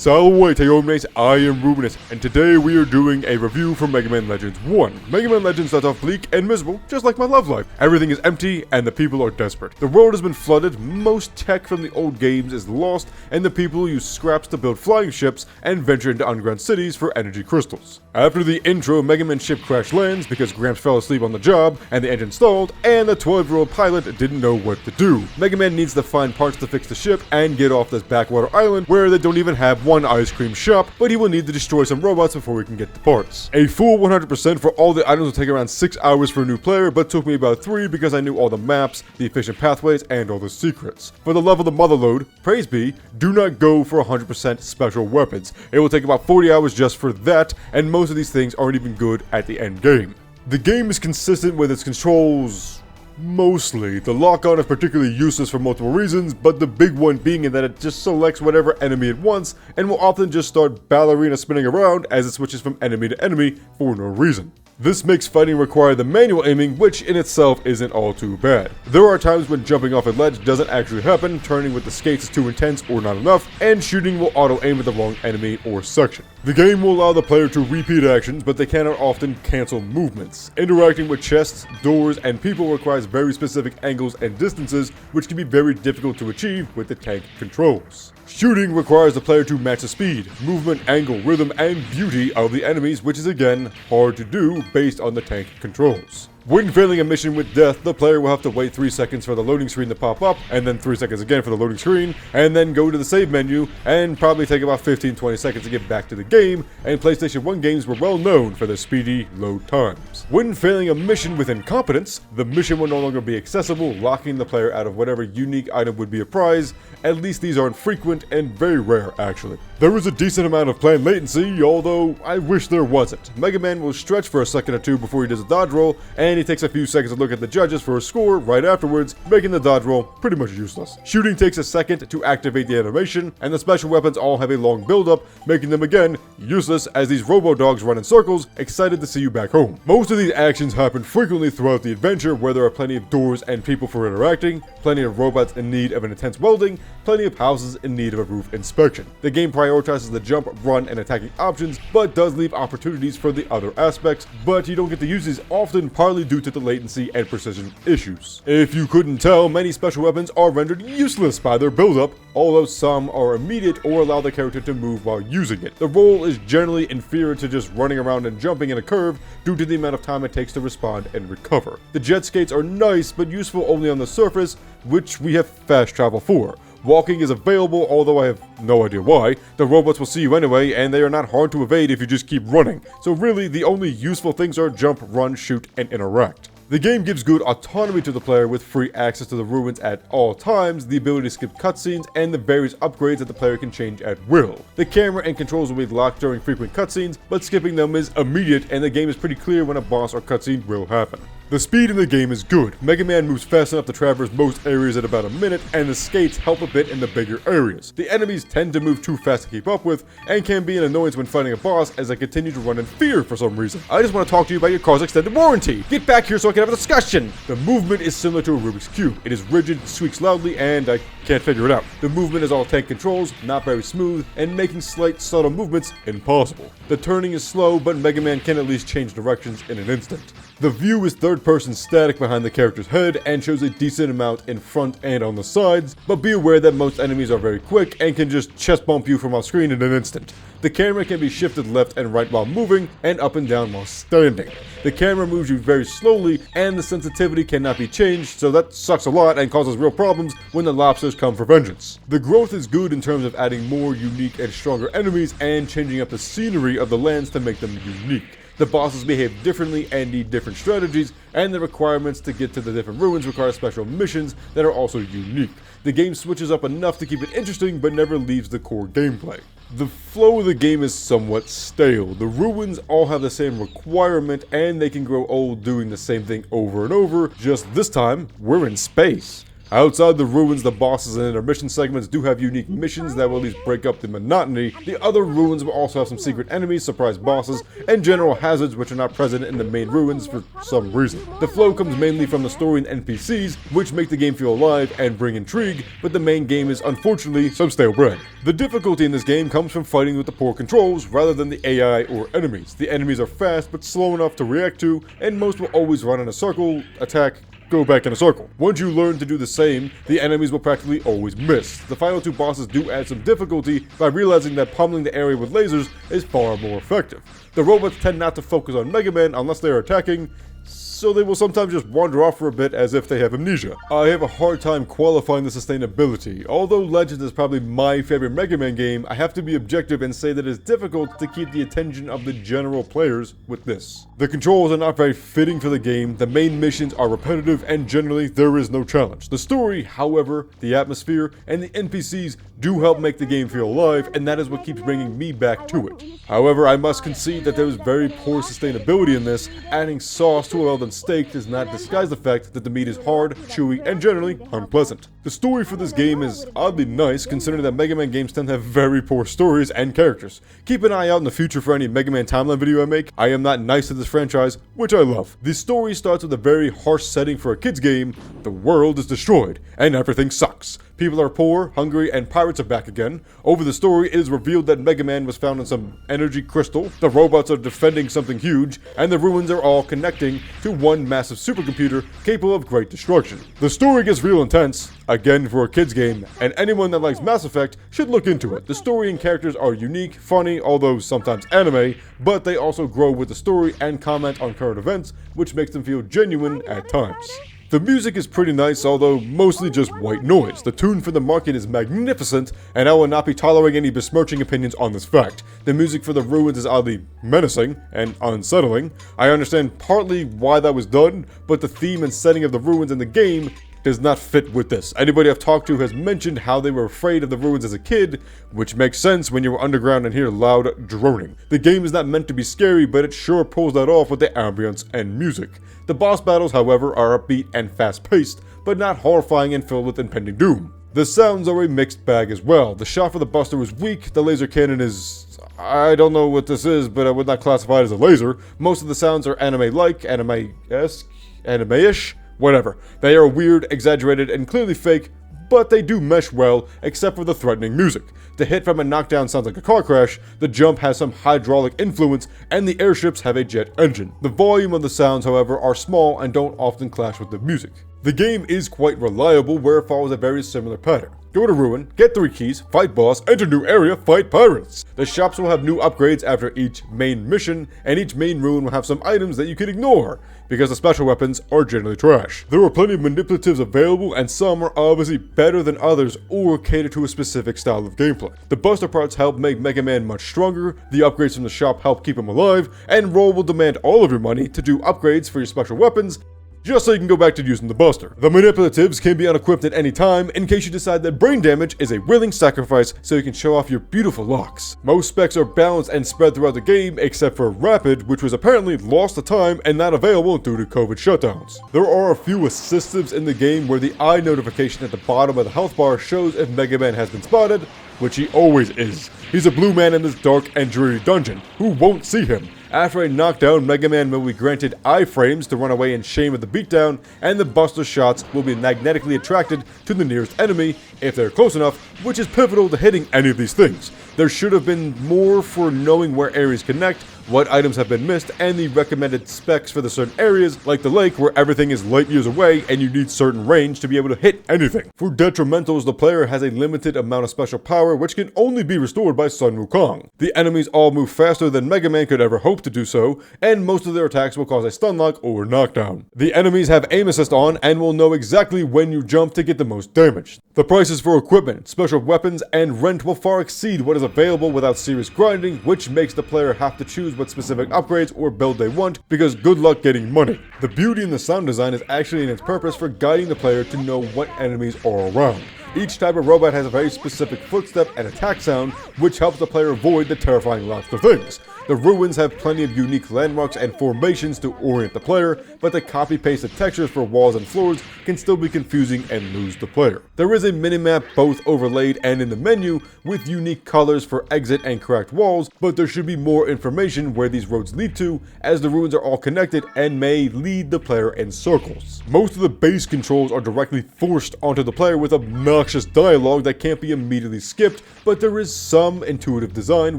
Salve, mates, I am Rubenus, and today we are doing a review for Mega Man Legends 1. Mega Man Legends starts off bleak and miserable, just like my love life. Everything is empty, and the people are desperate. The world has been flooded, most tech from the old games is lost, and the people use scraps to build flying ships and venture into underground cities for energy crystals. After the intro, Mega Man's ship crash lands because Gramps fell asleep on the job, and the engine stalled, and the 12-year-old pilot didn't know what to do. Mega Man needs to find parts to fix the ship and get off this backwater island where they don't even have one ice cream shop, but he will need to destroy some robots before we can get the parts. A full 100% for all the items will take around 6 hours for a new player, but took me about 3 because I knew all the maps, the efficient pathways, and all the secrets. For the level of the motherload, praise be, do not go for 100% special weapons. It will take about 40 hours just for that, and most of these things aren't even good at the end game. The game is consistent with its controls. Mostly. The lock-on is particularly useless for multiple reasons, but the big one being in that it just selects whatever enemy it wants, and will often just start ballerina spinning around as it switches from enemy to enemy for no reason. This makes fighting require the manual aiming, which in itself isn't all too bad. There are times when jumping off a ledge doesn't actually happen, turning with the skates is too intense or not enough, and shooting will auto-aim at the wrong enemy or section. The game will allow the player to repeat actions, but they cannot often cancel movements. Interacting with chests, doors, and people requires very specific angles and distances, which can be very difficult to achieve with the tank controls. Shooting requires the player to match the speed, movement, angle, rhythm, and beauty of the enemies, which is again hard to do based on the tank controls. When failing a mission with death, the player will have to wait 3 seconds for the loading screen to pop up, and then 3 seconds again for the loading screen, and then go to the save menu, and probably take about 15-20 seconds to get back to the game, and PlayStation 1 games were well known for their speedy load times. When failing a mission with incompetence, the mission will no longer be accessible, locking the player out of whatever unique item would be a prize. At least these aren't frequent and very rare actually. There is a decent amount of planned latency, although I wish there wasn't. Mega Man will stretch for a second or two before he does a dodge roll, and he takes a few seconds to look at the judges for a score right afterwards, making the dodge roll pretty much useless. Shooting takes a second to activate the animation, and the special weapons all have a long build-up, making them again useless as these robo-dogs run in circles, excited to see you back home. Most of these actions happen frequently throughout the adventure, where there are plenty of doors and people for interacting, plenty of robots in need of an intense welding, plenty of houses in need of a roof inspection. The game prioritizes the jump, run, and attacking options, but does leave opportunities for the other aspects, but you don't get to use these often, partly due to the latency and precision issues. If you couldn't tell, many special weapons are rendered useless by their build-up, although some are immediate or allow the character to move while using it. The roll is generally inferior to just running around and jumping in a curve due to the amount of time it takes to respond and recover. The jet skates are nice, but useful only on the surface, which we have fast travel for. Walking is available, although I have no idea why. The robots will see you anyway, and they are not hard to evade if you just keep running. So really, the only useful things are jump, run, shoot, and interact. The game gives good autonomy to the player with free access to the ruins at all times, the ability to skip cutscenes, and the various upgrades that the player can change at will. The camera and controls will be locked during frequent cutscenes, but skipping them is immediate, and the game is pretty clear when a boss or cutscene will happen. The speed in the game is good. Mega Man moves fast enough to traverse most areas at about a minute, and the skates help a bit in the bigger areas. The enemies tend to move too fast to keep up with, and can be an annoyance when fighting a boss as I continue to run in fear for some reason. I just want to talk to you about your car's extended warranty. Get back here so I can have a discussion. The movement is similar to a Rubik's Cube. It is rigid, squeaks loudly, and I can't figure it out. The movement is all tank controls, not very smooth, and making slight subtle movements impossible. The turning is slow, but Mega Man can at least change directions in an instant. The view is third-person static behind the character's head and shows a decent amount in front and on the sides, but be aware that most enemies are very quick and can just chest bump you from off screen in an instant. The camera can be shifted left and right while moving, and up and down while standing. The camera moves you very slowly, and the sensitivity cannot be changed, so that sucks a lot and causes real problems when the lobsters come for vengeance. The growth is good in terms of adding more unique and stronger enemies and changing up the scenery of the lands to make them unique. The bosses behave differently and need different strategies, and the requirements to get to the different ruins require special missions that are also unique. The game switches up enough to keep it interesting, but never leaves the core gameplay. The flow of the game is somewhat stale. The ruins all have the same requirement, and they can grow old doing the same thing over and over, just this time, we're in space. Outside the ruins, the bosses and intermission segments do have unique missions that will at least break up the monotony. The other ruins will also have some secret enemies, surprise bosses, and general hazards which are not present in the main ruins for some reason. The flow comes mainly from the story and NPCs, which make the game feel alive and bring intrigue, but the main game is unfortunately some stale bread. The difficulty in this game comes from fighting with the poor controls rather than the AI or enemies. The enemies are fast but slow enough to react to, and most will always run in a circle, attack, go back in a circle. Once you learn to do the same, the enemies will practically always miss. The final two bosses do add some difficulty by realizing that pummeling the area with lasers is far more effective. The robots tend not to focus on Mega Man unless they are attacking, so they will sometimes just wander off for a bit as if they have amnesia. I have a hard time qualifying the sustainability. Although Legends is probably my favorite Mega Man game, I have to be objective and say that it's difficult to keep the attention of the general players with this. The controls are not very fitting for the game, the main missions are repetitive, and generally there is no challenge. The story, however, the atmosphere, and the NPCs do help make the game feel alive, and that is what keeps bringing me back to it. However, I must concede that there is very poor sustainability in this. Adding sauce to a well-done steak does not disguise the fact that the meat is hard, chewy, and generally unpleasant. The story for this game is oddly nice, considering that Mega Man games tend to have very poor stories and characters. Keep an eye out in the future for any Mega Man timeline video I make. I am not nice to this franchise, which I love. The story starts with a very harsh setting for a kid's game. The world is destroyed, and everything sucks. People are poor, hungry, and pirates are back again. Over the story, it is revealed that Mega Man was found in some energy crystal, the robots are defending something huge, and the ruins are all connecting to one massive supercomputer capable of great destruction. The story gets real intense, again for a kid's game, and anyone that likes Mass Effect should look into it. The story and characters are unique, funny, although sometimes anime, but they also grow with the story and comment on current events, which makes them feel genuine at times. The music is pretty nice, although mostly just white noise. The tune for the market is magnificent, and I will not be tolerating any besmirching opinions on this fact. The music for the ruins is oddly menacing and unsettling. I understand partly why that was done, but the theme and setting of the ruins in the game does not fit with this. Anybody I've talked to has mentioned how they were afraid of the ruins as a kid, which makes sense when you were underground and hear loud droning. The game is not meant to be scary, but it sure pulls that off with the ambience and music. The boss battles, however, are upbeat and fast-paced, but not horrifying and filled with impending doom. The sounds are a mixed bag as well. The shot for the Buster is weak, the laser cannon is... I don't know what this is, but I would not classify it as a laser. Most of the sounds are anime-like, anime-esque, anime-ish, whatever. They are weird, exaggerated, and clearly fake, but they do mesh well, except for the threatening music. The hit from a knockdown sounds like a car crash, the jump has some hydraulic influence, and the airships have a jet engine. The volume of the sounds, however, are small and don't often clash with the music. The game is quite reliable, where it follows a very similar pattern. Go to Ruin, get 3 keys, fight boss, enter new area, fight pirates. The shops will have new upgrades after each main mission, and each main ruin will have some items that you can ignore, because the special weapons are generally trash. There are plenty of manipulatives available, and some are obviously better than others or cater to a specific style of gameplay. The Buster parts help make Mega Man much stronger, the upgrades from the shop help keep him alive, and Roll will demand all of your money to do upgrades for your special weapons, just so you can go back to using the Buster. The manipulatives can be unequipped at any time in case you decide that brain damage is a willing sacrifice so you can show off your beautiful locks. Most specs are balanced and spread throughout the game except for Rapid, which was apparently lost to time and not available due to COVID shutdowns. There are a few assistives in the game where the eye notification at the bottom of the health bar shows if Mega Man has been spotted, which he always is. He's a blue man in this dark and dreary dungeon. Who won't see him? After a knockdown, Mega Man will be granted iframes to run away in shame of the beatdown, and the Buster shots will be magnetically attracted to the nearest enemy if they're close enough, which is pivotal to hitting any of these things. There should have been more for knowing where areas connect, what items have been missed, and the recommended specs for the certain areas, like the lake where everything is light years away and you need certain range to be able to hit anything. For detrimentals, the player has a limited amount of special power which can only be restored by Sun Wukong. The enemies all move faster than Mega Man could ever hope to do so, and most of their attacks will cause a stun lock or knockdown. The enemies have aim assist on and will know exactly when you jump to get the most damage. The prices for equipment, special weapons, and rent will far exceed what is available without serious grinding, which makes the player have to choose what specific upgrades or build they want, because good luck getting money. The beauty in the sound design is actually in its purpose for guiding the player to know what enemies are around. Each type of robot has a very specific footstep and attack sound, which helps the player avoid the terrifying lots of things. The ruins have plenty of unique landmarks and formations to orient the player, but the copy-paste of textures for walls and floors can still be confusing and lose the player. There is a minimap both overlaid and in the menu with unique colors for exit and cracked walls, but there should be more information where these roads lead to, as the ruins are all connected and may lead the player in circles. Most of the base controls are directly forced onto the player with obnoxious dialogue that can't be immediately skipped, but there is some intuitive design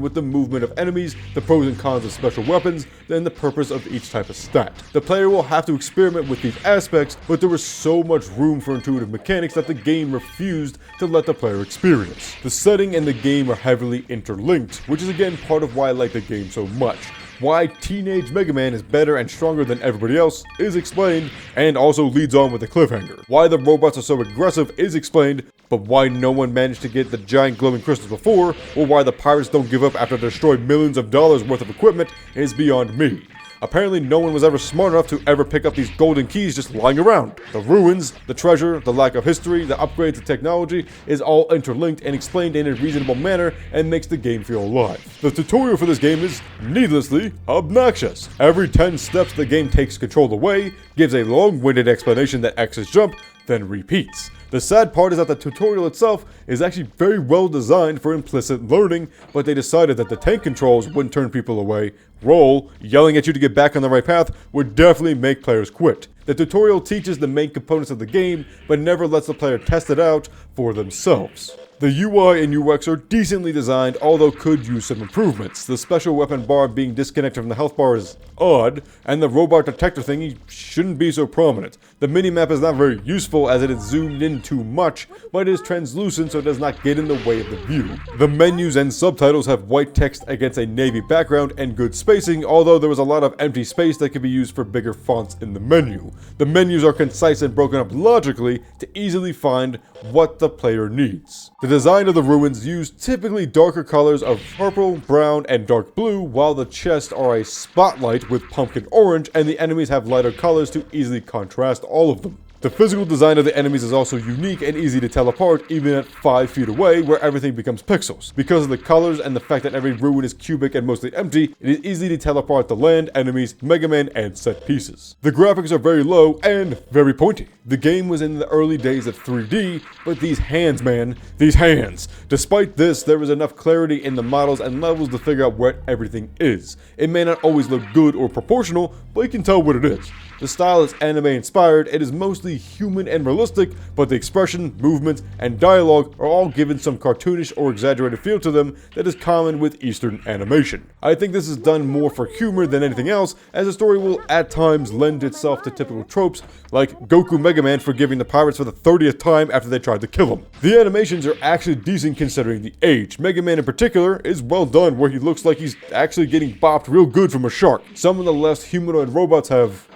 with the movement of enemies, the pros and cons of special weapons, and the purpose of each type of stat. The player will have to experiment with these aspects, but there was so much room for intuitive mechanics that the game refused to let the player experience. The setting and the game are heavily interlinked, which is again part of why I like the game so much. Why Teenage Mega Man is better and stronger than everybody else is explained, and also leads on with a cliffhanger. Why the robots are so aggressive is explained, but why no one managed to get the giant glowing crystals before, or why the pirates don't give up after they destroy millions of dollars worth of equipment is beyond me. Apparently no one was ever smart enough to ever pick up these golden keys just lying around. The ruins, the treasure, the lack of history, the upgrades to technology is all interlinked and explained in a reasonable manner and makes the game feel alive. The tutorial for this game is needlessly obnoxious. Every 10 steps the game takes control away, gives a long-winded explanation that X is jump, then repeats. The sad part is that the tutorial itself is actually very well designed for implicit learning, but they decided that the tank controls wouldn't turn people away. Roll, yelling at you to get back on the right path, would definitely make players quit. The tutorial teaches the main components of the game, but never lets the player test it out for themselves. The UI and UX are decently designed, although could use some improvements. The special weapon bar being disconnected from the health bar is odd, and the robot detector thingy shouldn't be so prominent. The minimap is not very useful as it is zoomed in too much, but it is translucent so it does not get in the way of the view. The menus and subtitles have white text against a navy background and good spacing, although there was a lot of empty space that could be used for bigger fonts in the menu. The menus are concise and broken up logically to easily find what the player needs. The design of the ruins use typically darker colors of purple, brown, and dark blue, while the chests are a spotlight with pumpkin orange, and the enemies have lighter colors to easily contrast all of them. The physical design of the enemies is also unique and easy to tell apart even at 5 feet away, where everything becomes pixels. Because of the colors and the fact that every ruin is cubic and mostly empty, it is easy to tell apart the land, enemies, Mega Man, and set pieces. The graphics are very low and very pointy. The game was in the early days of 3D, but these hands, man, these hands. Despite this, there is enough clarity in the models and levels to figure out what everything is. It may not always look good or proportional, but you can tell what it is. The style is anime inspired, it is mostly human and realistic, but the expression, movements, and dialogue are all given some cartoonish or exaggerated feel to them that is common with Eastern animation. I think this is done more for humor than anything else, as the story will at times lend itself to typical tropes, like Goku Mega Man forgiving the pirates for the 30th time after they tried to kill him. The animations are actually decent considering the age. Mega Man in particular is well done, where he looks like he's actually getting bopped real good from a shark. Some of the less humanoid robots have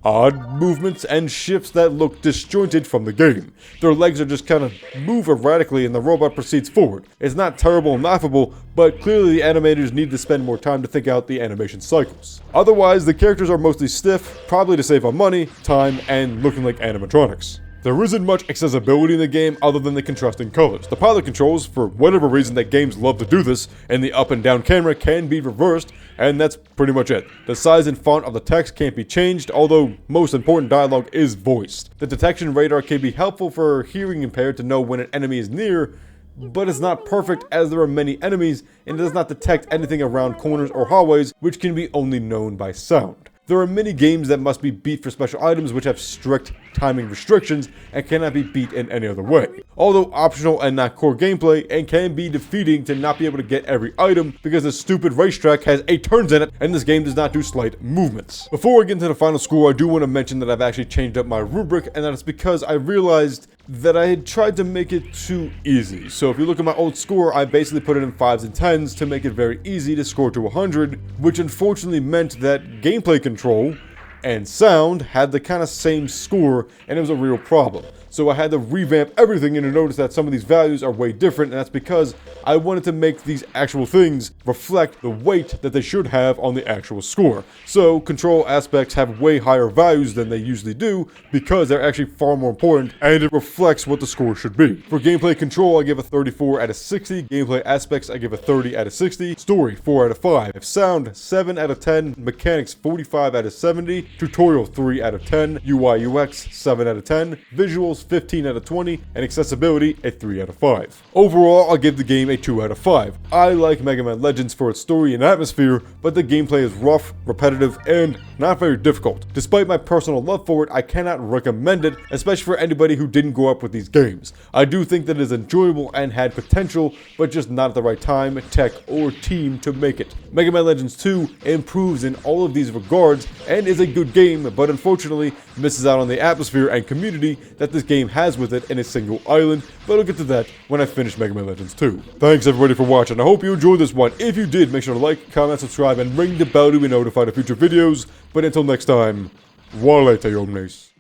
odd movements and shifts that look disjointed from the game. Their legs are just kind of move erratically and the robot proceeds forward. It's not terrible and laughable, but clearly the animators need to spend more time to think out the animation cycles. Otherwise, the characters are mostly stiff, probably to save on money, time, and looking like animatronics. There isn't much accessibility in the game other than the contrasting colors. The pilot controls, for whatever reason that games love to do this, and the up and down camera can be reversed, and that's pretty much it. The size and font of the text can't be changed, although most important dialogue is voiced. The detection radar can be helpful for hearing impaired to know when an enemy is near, but it's not perfect as there are many enemies, and it does not detect anything around corners or hallways, which can be only known by sound. There are many games that must be beat for special items which have strict timing restrictions and cannot be beat in any other way. Although optional and not core gameplay, and can be defeating to not be able to get every item because the stupid racetrack has 8 turns in it and this game does not do slight movements. Before I get into the final score, I do want to mention that I've actually changed up my rubric, and that is because I realized that I had tried to make it too easy. So if you look at my old score, I basically put it in 5s and 10s to make it very easy to score to 100, which unfortunately meant that gameplay control and sound had the kind of same score, and it was a real problem. so I had to revamp everything, and you notice that some of these values are way different, and that's because I wanted to make these actual things reflect the weight that they should have on the actual score. So control aspects have way higher values than they usually do because they're actually far more important, and it reflects what the score should be. For gameplay control, I give a 34 out of 60. Gameplay aspects, I give a 30 out of 60. Story, 4 out of 5. Sound, 7 out of 10. Mechanics, 45 out of 70. Tutorial, 3 out of 10. UI UX, 7 out of 10. Visuals, 15 out of 20. And accessibility, a 3 out of 5. Overall, I'll give the game a 2 out of 5. I like Mega Man Legends for its story and atmosphere, but the gameplay is rough, repetitive, and not very difficult. Despite my personal love for it, I cannot recommend it, especially for anybody who didn't grow up with these games. I do think that it is enjoyable and had potential, but just not at the right time, tech, or team to make it. Mega Man Legends 2 improves in all of these regards and is a good game, but unfortunately misses out on the atmosphere and community that this game has with it in a single island, but I'll get to that when I finish Mega Man Legends 2. Thanks everybody for watching. I hope you enjoyed this one. If you did, make sure to like, comment, subscribe, and ring the bell to be notified of future videos. But until next time, Walete Omnes.